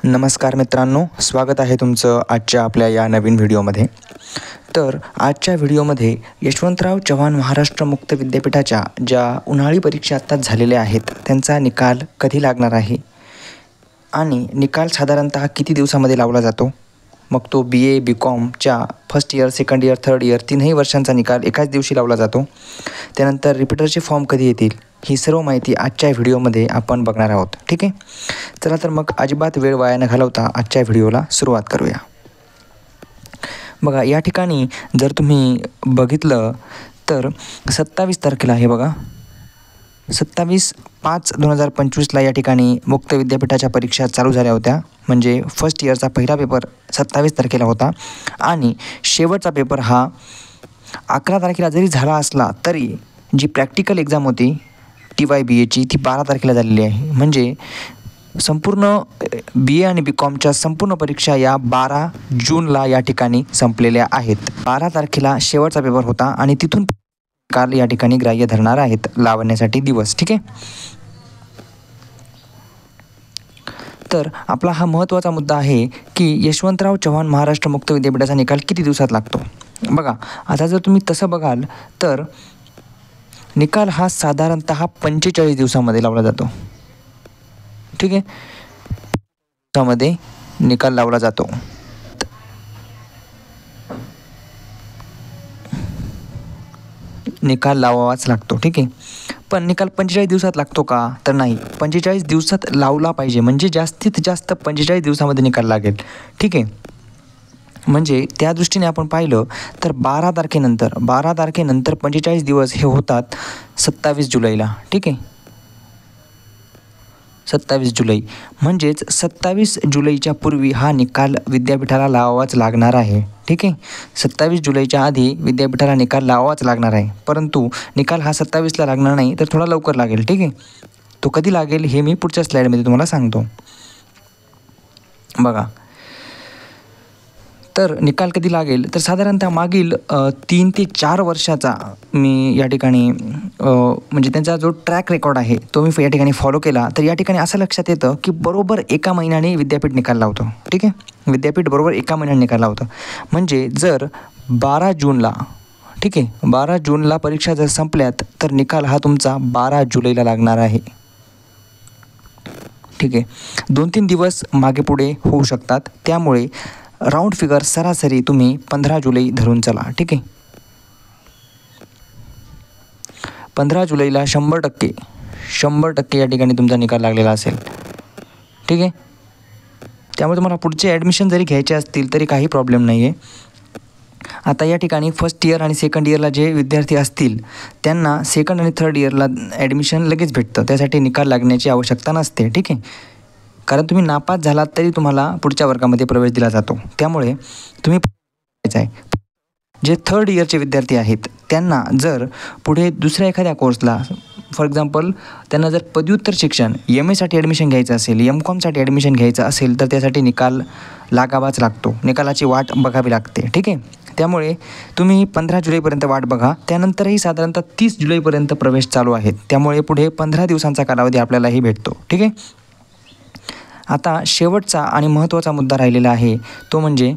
नमस्कार मित्रांनो, स्वागत आहे तुमचं आजच्या आपल्या या नवीन व्हिडिओमध्ये. तर आजच्या व्हिडिओमध्ये यशवंतराव चव्हाण महाराष्ट्र मुक्त विद्यापीठाच्या ज्या उन्हाळी परीक्षा आत्ताच झालेल्या आहेत त्यांचा निकाल कधी लागणार आहे आणि निकाल साधारणतः किती दिवसामध्ये लावला जातो, मग तो BA BComच्या first year, second year, third year तीनही वर्षांचा निकाल एकाच दिवशी लावला जातो. त्यानंतर रिपीटरचे फॉर्म कधी येतील, ही सर्व माहिती आजच्या व्हिडिओमध्ये आपण बघणार आहोत. ठीक आहे, चला तर मग अजिबात वेळ वाया न घालवता आजच्या व्हिडिओला सुरुवात करूया. बघा, या ठिकाणी जर तुम्ही बघितलं तर 27 तारखेला आहे बघा, 27/5/2025ला या ठिकाणी मुक्त विद्यापीठाच्या परीक्षा चालू झाल्या होत्या. म्हणजे फर्स्ट इयरचा पहिला पेपर 27 तारखेला होता आणि शेवटचा पेपर हा 11 तारखेला जरी झाला असला तरी जी प्रॅक्टिकल एक्झाम होती TYBAची ती 12 तारखेला झालेली आहे. म्हणजे संपूर्ण BA आणि BComच्या संपूर्ण परीक्षा या 12 जूनला या ठिकाणी संपलेल्या आहेत. 12 तारखेला शेवटचा पेपर होता आणि तिथून काल या ठिकाणी ग्राह्य धरणार आहेत लावण्यासाठी दिवस. ठीक आहे, तर आपला हा महत्त्वाचा मुद्दा आहे की यशवंतराव चव्हाण महाराष्ट्र मुक्त विद्यापीठाचा निकाल किती दिवसात लागतो. बघा, आता जर तुम्ही तसं बघाल तर निकाल हा साधारणतः 45 दिवसामध्ये लावला जातो. ठीक आहे, दिवसामध्ये निकाल लावला जातो. निकाल लावावाच लागतो. ठीक आहे, पण निकाल 45 दिवसात लागतो का, तर नाही, 45 दिवसात लावला पाहिजे. म्हणजे जास्तीत जास्त 45 दिवसामध्ये निकाल लागेल. ठीक आहे, म्हणजे त्या दृष्टीने आपण पाहिलं तर 12 तारखेनंतर 45 दिवस हे होतात 27 जुलैला. ठीक आहे, 27 जुलै म्हणजेच 27 जुलैच्या पूर्वी हा निकाल विद्यापीठाला लावावाच लागणार आहे. ठीक आहे, 27 जुलैच्या आधी विद्यापीठाला निकाल लावावाच लागणार आहे. परंतु निकाल हा 27ला लागणार नाही, तर थोडा लवकर लागेल. ठीक आहे, तो कधी लागेल हे मी पुढच्या स्लाईडमध्ये तुम्हाला सांगतो. बघा, तर निकाल कधी लागेल तर साधारणतः मागील 3 ते 4 वर्षाचा मी या ठिकाणी म्हणजे त्यांचा जो ट्रॅक रेकॉर्ड आहे तो मी या ठिकाणी फॉलो केला तर या ठिकाणी असं लक्षात येतं की बरोबर 1 महिन्याने विद्यापीठ निकाल लावतो. ठीक आहे, विद्यापीठ बरोबर 1 महिन्याने निकाल लावतं. म्हणजे जर 12 जूनला, ठीक आहे, 12 जूनला परीक्षा जर संपल्यात तर निकाल हा तुमचा 12 जुलैला लागणार आहे. ठीक आहे, 2-3 दिवस मागे पुढे होऊ शकतात. त्यामुळे राऊंड फिगर सरासरी तुम्ही 15 जुलै धरून चला. ठीक आहे, 15 जुलैला 100% या ठिकाणी तुमचा निकाल लागलेला असेल. ठीक आहे, त्यामुळे तुम्हाला पुढचे ॲडमिशन जरी घ्यायचे असतील तरी काही प्रॉब्लेम नाही आहे. आता या ठिकाणी फर्स्ट इयर आणि सेकंड इयरला जे विद्यार्थी असतील त्यांना सेकंड आणि थर्ड इयरला ॲडमिशन लगेच भेटतं, त्यासाठी निकाल लागण्याची आवश्यकता नसते. ठीक आहे, कारण तुम्ही नापास झालात तरी तुम्हाला पुढच्या वर्गामध्ये प्रवेश दिला जातो. त्यामुळे तुम्ही आहे जे थर्ड इयरचे विद्यार्थी आहेत त्यांना जर पुढे दुसऱ्या एखाद्या कोर्सला, फॉर एक्झाम्पल त्यांना जर पदव्युत्तर शिक्षण MAसाठी ॲडमिशन घ्यायचं असेल, MComसाठी ॲडमिशन घ्यायचं असेल तर त्यासाठी निकाल लागावाच लागतो, निकालाची वाट बघावी लागते. ठीक आहे, त्यामुळे तुम्ही 15 जुलैपर्यंत वाट बघा. त्यानंतरही साधारणतः 30 जुलैपर्यंत प्रवेश चालू आहेत. त्यामुळे पुढे 15 दिवसांचा कालावधी आपल्यालाही भेटतो. ठीक आहे, आता शेवटचा आणि महत्त्वाचा मुद्दा राहिलेला आहे तो म्हणजे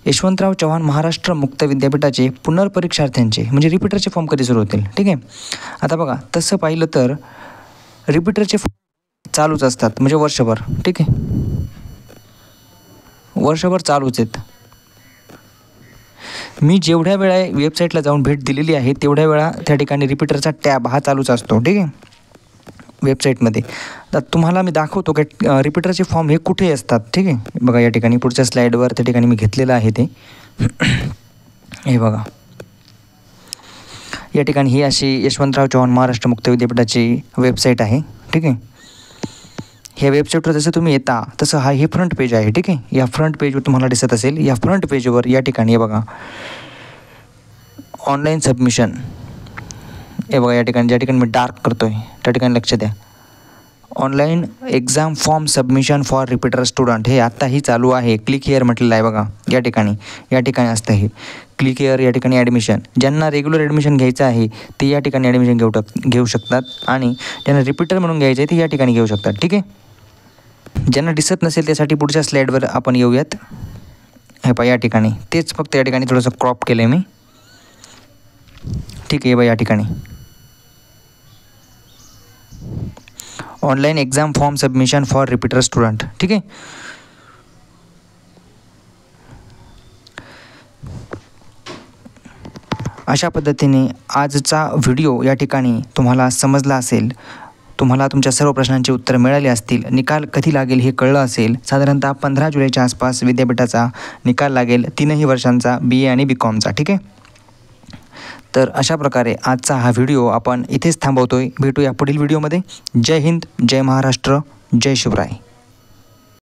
यशवंतराव चव्हाण महाराष्ट्र मुक्त विद्यापीठाचे पुनर्परीक्षार्थ्यांचे म्हणजे रिपीटरचे फॉर्म कधी सुरू होतील. ठीक आहे, आता बघा, तसं पाहिलं तर रिपीटरचे फॉर्म चालूच असतात म्हणजे वर्षभर. ठीक आहे, वर्षभर चालूच आहेत. मी जेवढ्या वेळा वेबसाईटला जाऊन भेट दिलेली आहे तेवढ्या वेळा त्या ठिकाणी रिपीटरचा टॅब हा चालूच असतो. ठीक आहे, वेबसाईटमध्ये. तर तुम्हाला मी दाखवतो की रिपीटरचे फॉर्म हे कुठे असतात. ठीक आहे, बघा या ठिकाणी पुढच्या स्लाईडवर त्या ठिकाणी मी घेतलेलं आहे ते. हे बघा, या ठिकाणी ही अशी यशवंतराव चव्हाण महाराष्ट्र मुक्त विद्यापीठाची वेबसाईट आहे. ठीक आहे, ह्या वेबसाईटवर जसं तुम्ही येता तसं हे फ्रंट पेज आहे. ठीक आहे, या फ्रंट पेजवर तुम्हाला दिसत असेल. या फ्रंट पेजवर या ठिकाणी हे बघा ऑनलाईन सबमिशन, हे बघा या ठिकाणी ज्या ठिकाणी मी डार्क करतो आहे त्या ठिकाणी लक्ष द्या. Online exam form submission for repeater student हे आत्ताही चालू आहे. क्लिक हिअर म्हटलेलं आहे बघा या ठिकाणी असतं हे क्लिक हिअर. या ठिकाणी ॲडमिशन, ज्यांना रेग्युलर ॲडमिशन घ्यायचं आहे ते या ठिकाणी ॲडमिशन घेऊ शकतात आणि ज्यांना रिपीटर म्हणून घ्यायचं आहे ते या ठिकाणी घेऊ शकतात. ठीक आहे, ज्यांना दिसत नसेल त्यासाठी पुढच्या स्लाईडवर आपण येऊयात. हे पहा या ठिकाणी तेच फक्त या ठिकाणी थोडंसं क्रॉप केलं आहे मी. ठीक आहे बा या ठिकाणी online exam form submission for repeater student. ठीक आहे. अशा पद्धतीने आजचा व्हिडिओ या ठिकाणी तुम्हाला समजला असेल. तुम्हाला तुमच्या सर्व प्रश्नांची उत्तरं मिळाली असतील. निकाल कधी लागेल हे कळलं असेल. साधारणतः 15 जुलैच्या आसपास विद्यापीठाचा निकाल लागेल 3ही वर्षांचा BA आणि BCOMचा. ठीक आहे. तर अशा प्रकारे आजचा हा व्हिडिओ आपण इथेच थांबवतोय. भेटूया पुढील व्हिडिओमध्ये. जय हिंद, जय महाराष्ट्र, जय शिवराय.